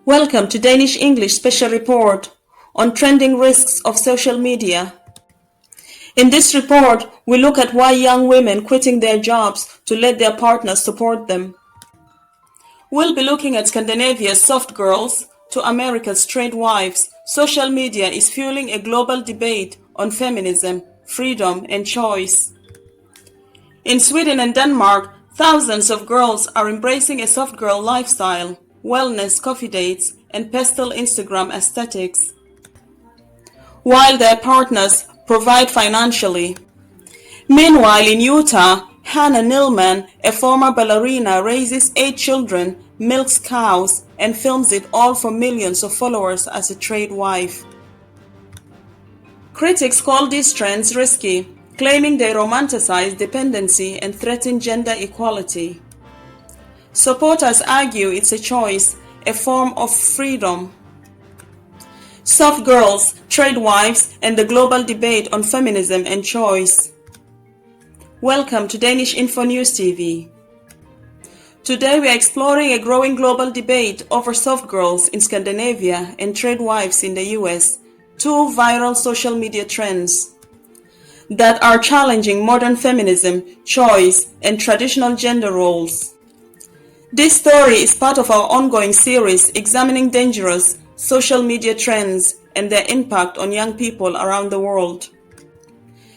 Welcome to Danish English Special Report on trending risks of social media. In this report, we look at why young women quitting their jobs to let their partners support them. We'll be looking at Scandinavia's SoftGirls to America's TradWives. Social media is fueling a global debate on feminism, freedom, and choice. In Sweden and Denmark, thousands of girls are embracing a soft girl lifestyle, wellness coffee dates, and pastel Instagram aesthetics, while their partners provide financially. Meanwhile, in Utah, Hannah Nilman, a former ballerina, raises 8 children, milks cows, and films it all for millions of followers as a trade wife. Critics call these trends risky, claiming they romanticize dependency and threaten gender equality. Supporters argue it's a choice, a form of freedom. Soft girls, trade wives, and the global debate on feminism and choice. Welcome to Danish-InfoNews TV. Today we are exploring a growing global debate over soft girls in Scandinavia and trade wives in the US, two viral social media trends that are challenging modern feminism, choice, and traditional gender roles. This story is part of our ongoing series examining dangerous social media trends and their impact on young people around the world.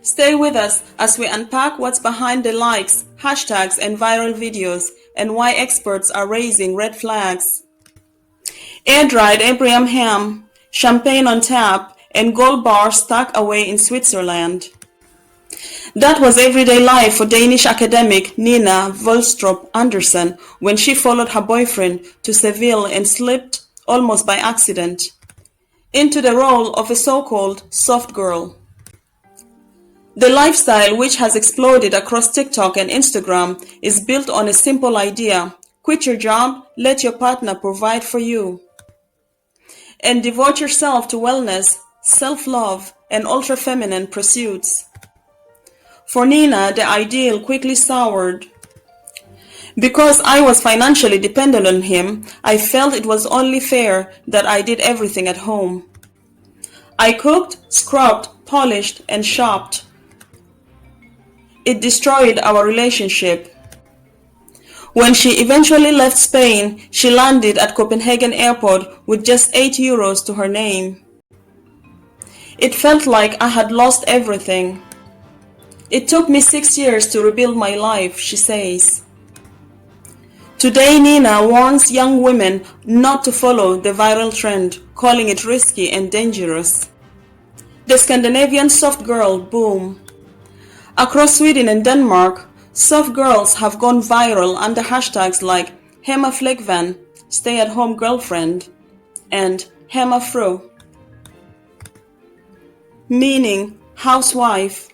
Stay with us as we unpack what's behind the likes, hashtags, and viral videos, and why experts are raising red flags. Air-dried Abraham ham, champagne on tap, and gold bars tucked away in Switzerland. That was everyday life for Danish academic Nina Volstrup Andersen when she followed her boyfriend to Seville and slipped, almost by accident, into the role of a so-called soft girl. The lifestyle, which has exploded across TikTok and Instagram, is built on a simple idea: quit your job, let your partner provide for you, and devote yourself to wellness, self-love, and ultra-feminine pursuits. For Nina, the ideal quickly soured. Because I was financially dependent on him, I felt it was only fair that I did everything at home. I cooked, scrubbed, polished, and shopped. It destroyed our relationship. When she eventually left Spain, she landed at Copenhagen airport with just €8 to her name. It felt like I had lost everything. It took me 6 years to rebuild my life, she says. Today, Nina warns young women not to follow the viral trend, calling it risky and dangerous. The Scandinavian soft girl boom. Across Sweden and Denmark, soft girls have gone viral under hashtags like hemmaflickvän, stay-at-home girlfriend, and hemmafru, meaning housewife.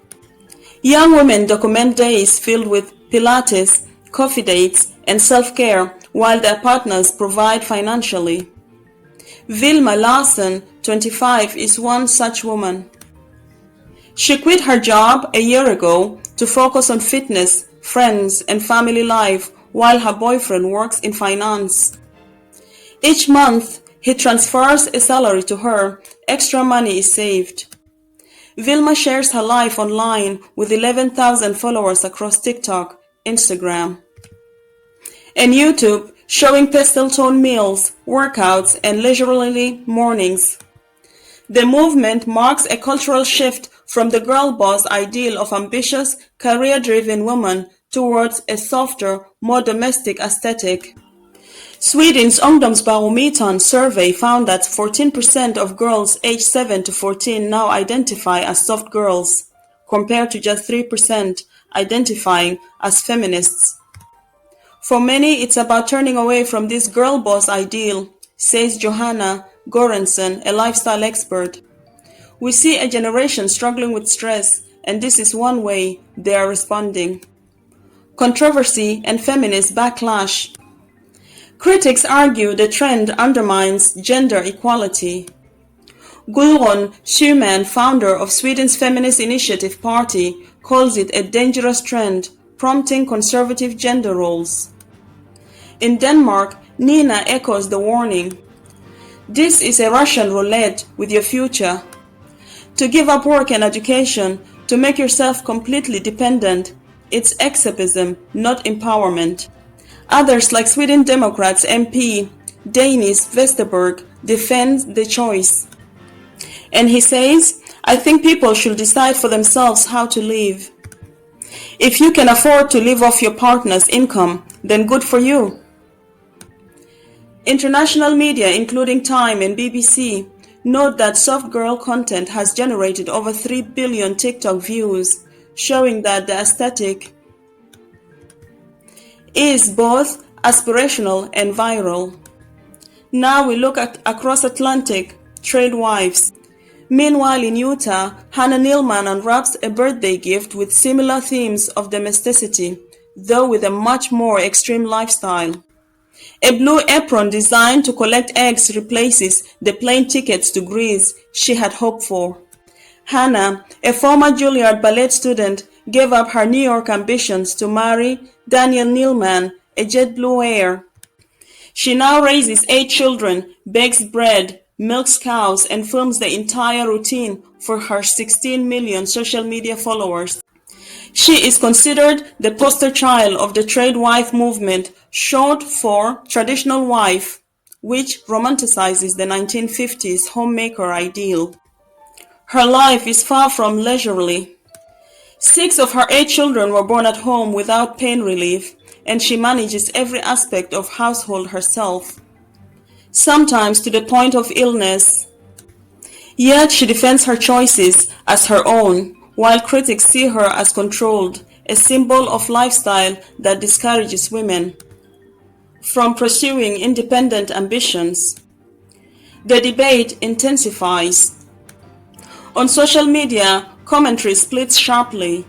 Young women document days filled with Pilates, coffee dates, and self-care while their partners provide financially. Vilma Larsen, 25, is one such woman. She quit her job a year ago to focus on fitness, friends, and family life while her boyfriend works in finance. Each month, he transfers a salary to her, extra money is saved. Vilma shares her life online with 11,000 followers across TikTok, Instagram, and YouTube, showing pastel-tone meals, workouts, and leisurely mornings. The movement marks a cultural shift from the girl boss ideal of ambitious, career-driven woman towards a softer, more domestic aesthetic. Sweden's Ungdomsbarometern survey found that 14% of girls aged 7 to 14 now identify as soft girls, compared to just 3% identifying as feminists. For many, it's about turning away from this girl boss ideal, says Johanna Gorensen, a lifestyle expert. We see a generation struggling with stress, and this is one way they are responding. Controversy and feminist backlash. Critics argue the trend undermines gender equality. Gudrun Schyman, founder of Sweden's Feminist Initiative Party, calls it a dangerous trend, prompting conservative gender roles. In Denmark, Nina echoes the warning. This is a Russian roulette with your future. To give up work and education, to make yourself completely dependent, it's escapism, not empowerment. Others, like Sweden Democrats MP Danish Vesterberg, defend the choice. And he says, I think people should decide for themselves how to live. If you can afford to live off your partner's income, then good for you. International media, including Time and BBC, note that SoftGirl content has generated over 3 billion TikTok views, showing that the aesthetic is both aspirational and viral. Now we look at across Atlantic, TradWives. Meanwhile in Utah, Hannah Nealman unwraps a birthday gift with similar themes of domesticity, though with a much more extreme lifestyle. A blue apron designed to collect eggs replaces the plane tickets to Greece she had hoped for. Hannah, a former Juilliard ballet student, gave up her New York ambitions to marry Daniel Nealman, a JetBlue heir. She now raises 8 children, bakes bread, milks cows, and films the entire routine for her 16 million social media followers. She is considered the poster child of the TradWife movement, short for traditional wife, which romanticizes the 1950s homemaker ideal. Her life is far from leisurely. 6 of her 8 children were born at home without pain relief, and she manages every aspect of household herself, sometimes to the point of illness. Yet she defends her choices as her own, while critics see her as controlled, a symbol of lifestyle that discourages women from pursuing independent ambitions. The debate intensifies. On social media, commentary splits sharply.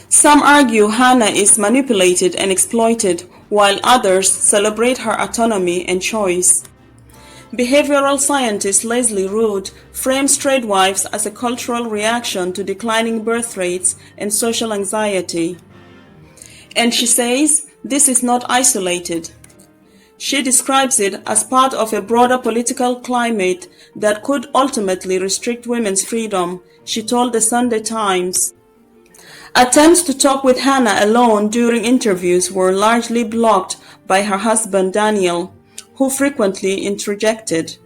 Some argue Hannah is manipulated and exploited, while others celebrate her autonomy and choice. Behavioral scientist Leslie Root frames TradWives as a cultural reaction to declining birth rates and social anxiety. And she says this is not isolated. She describes it as part of a broader political climate that could ultimately restrict women's freedom, she told the Sunday Times. Attempts to talk with Hannah alone during interviews were largely blocked by her husband Daniel, who frequently interjected.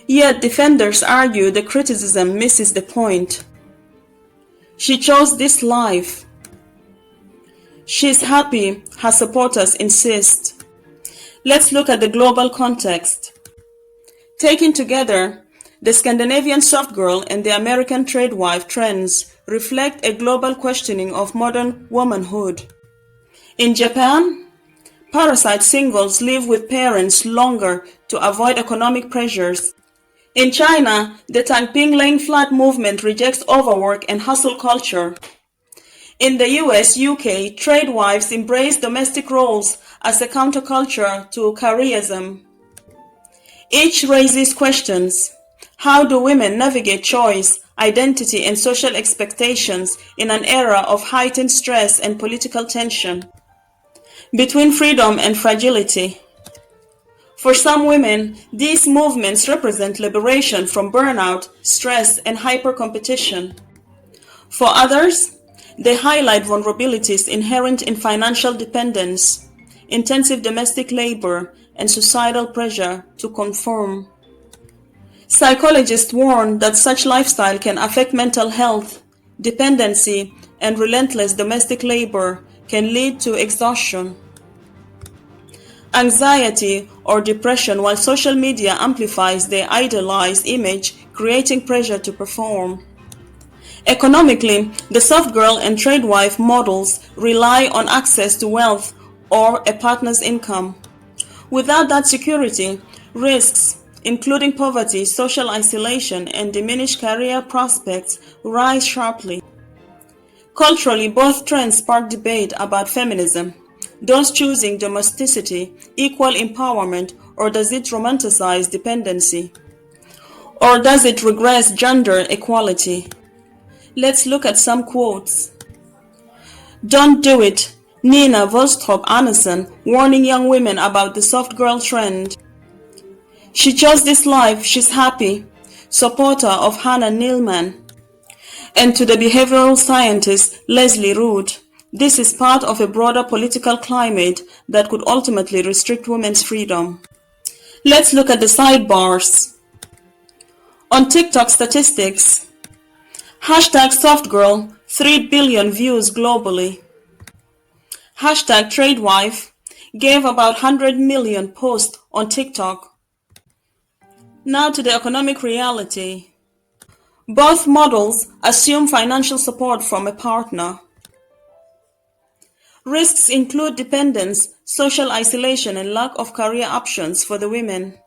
Yet defenders argue the criticism misses the point. She chose this life. She is happy, her supporters insist. Let's look at the global context. Taken together, the Scandinavian SoftGirl and the American TradWife trends reflect a global questioning of modern womanhood. In Japan, parasite singles live with parents longer to avoid economic pressures. In China, the Tangping laying flat movement rejects overwork and hustle culture. In the US, UK, TradWives embrace domestic roles as a counterculture to careerism. Each raises questions. How do women navigate choice, identity, and social expectations in an era of heightened stress and political tension? Between freedom and fragility. For some women, these movements represent liberation from burnout, stress, and hyper-competition. For others, they highlight vulnerabilities inherent in financial dependence, intensive domestic labor, and societal pressure to conform. Psychologists warn that such lifestyle can affect mental health. Dependency and relentless domestic labor can lead to exhaustion, anxiety, or depression, while social media amplifies their idealized image, creating pressure to perform. Economically, the SoftGirl and TradWife models rely on access to wealth or a partner's income. Without that security, risks, including poverty, social isolation, and diminished career prospects, rise sharply. Culturally, both trends spark debate about feminism. Does choosing domesticity equal empowerment, or does it romanticize dependency? Or does it regress gender equality? Let's look at some quotes. Don't do it. Nina Volstrup Andersen warning young women about the soft girl trend. She chose this life, she's happy, supporter of Hannah Neilman. And to the behavioral scientist Leslie Rood, this is part of a broader political climate that could ultimately restrict women's freedom. Let's look at the sidebars. On TikTok statistics, hashtag SoftGirl, 3 billion views globally. Hashtag TradWife gave about 100 million posts on TikTok. Now to the economic reality. Both models assume financial support from a partner. Risks include dependence, social isolation, and lack of career options for the women.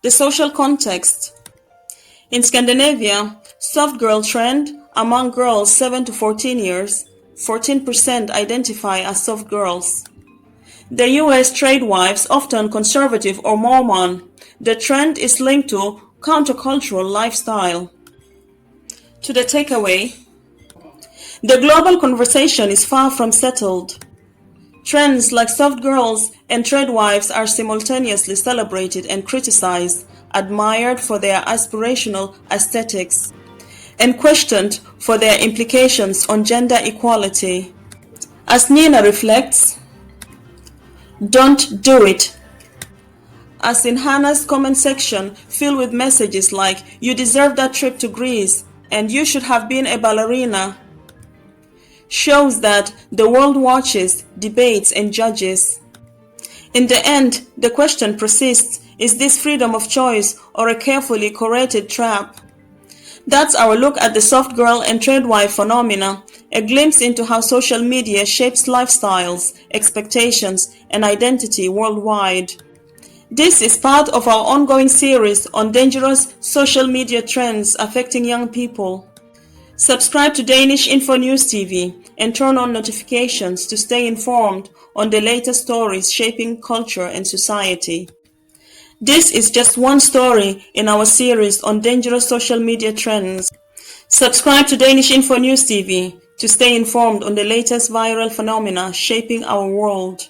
The social context. In Scandinavia, SoftGirl trend among girls 7 to 14 years, 14% identify as soft girls. The US TradWives, often conservative or Mormon, the trend is linked to countercultural lifestyle. To the takeaway, the global conversation is far from settled. Trends like soft girls and TradWives are simultaneously celebrated and criticized, admired for their aspirational aesthetics, and questioned for their implications on gender equality. As Nina reflects, don't do it. As in Hannah's comment section filled with messages like, "You deserve that trip to Greece," and "You should have been a ballerina," shows that the world watches, debates, and judges. In the end, the question persists, is this freedom of choice or a carefully curated trap? That's our look at the soft girl and TradWife phenomena, a glimpse into how social media shapes lifestyles, expectations, and identity worldwide. This is part of our ongoing series on dangerous social media trends affecting young people. Subscribe to Danish-InfoNews TV and turn on notifications to stay informed on the latest stories shaping culture and society. This is just one story in our series on dangerous social media trends. Subscribe to Danish-InfoNews TV to stay informed on the latest viral phenomena shaping our world.